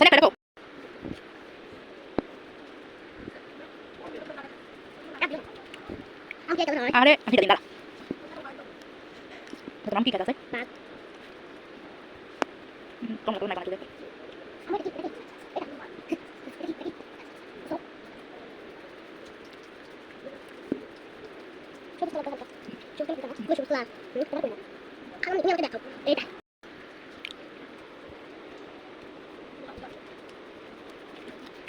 দেখো দেখো আরে আমি দিন দাঁড়া তোর নাম কি কাজ আছে তোমার না কাজ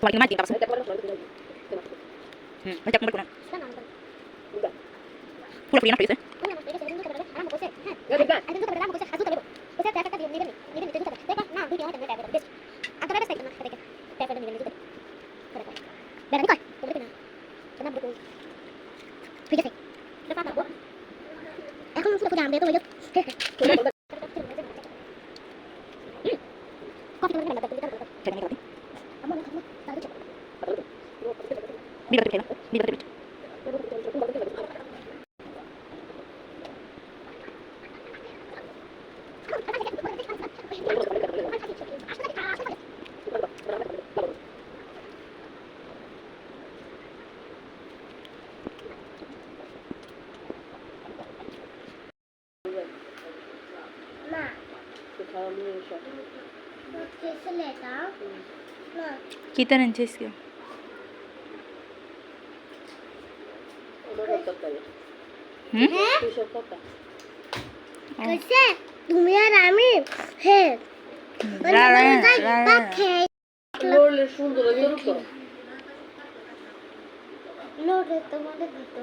তোমার কি মাই দিন কাজ আছে বাচ্চা কোন কোন পুরো ফ্রি না ফ্রি এখন পুরো পুরো আমরা তো কফি করে না দেখতে Mira que mira que Kita nanti कैसे তুমি আর আমি হে লোলে সুন্দর তো লোলে তোমাদের দিত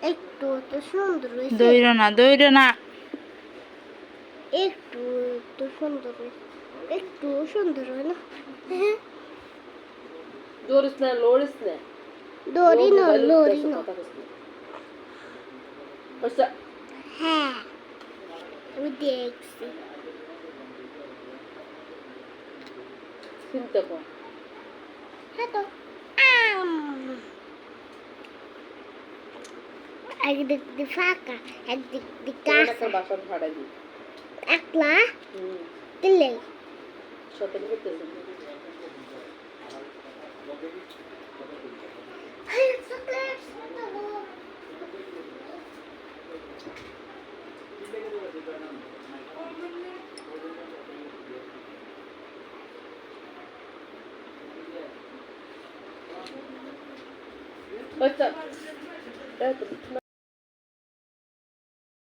একটু তো সুন্দর হয়েছে দইরো না একটু তো সুন্দর একটু সুন্দর হয় না Doris ne, Loris ne? দড়িনো লড়িনো Başta হ্যাঁ আমি দেখছি sinte ko. হ্যাঁ তো একদিক দিয়ে ফাঁকা একদিক দিয়ে গাছ Kana başa bhada di. একলা দিলে Şote gittesin. Başta. Evet.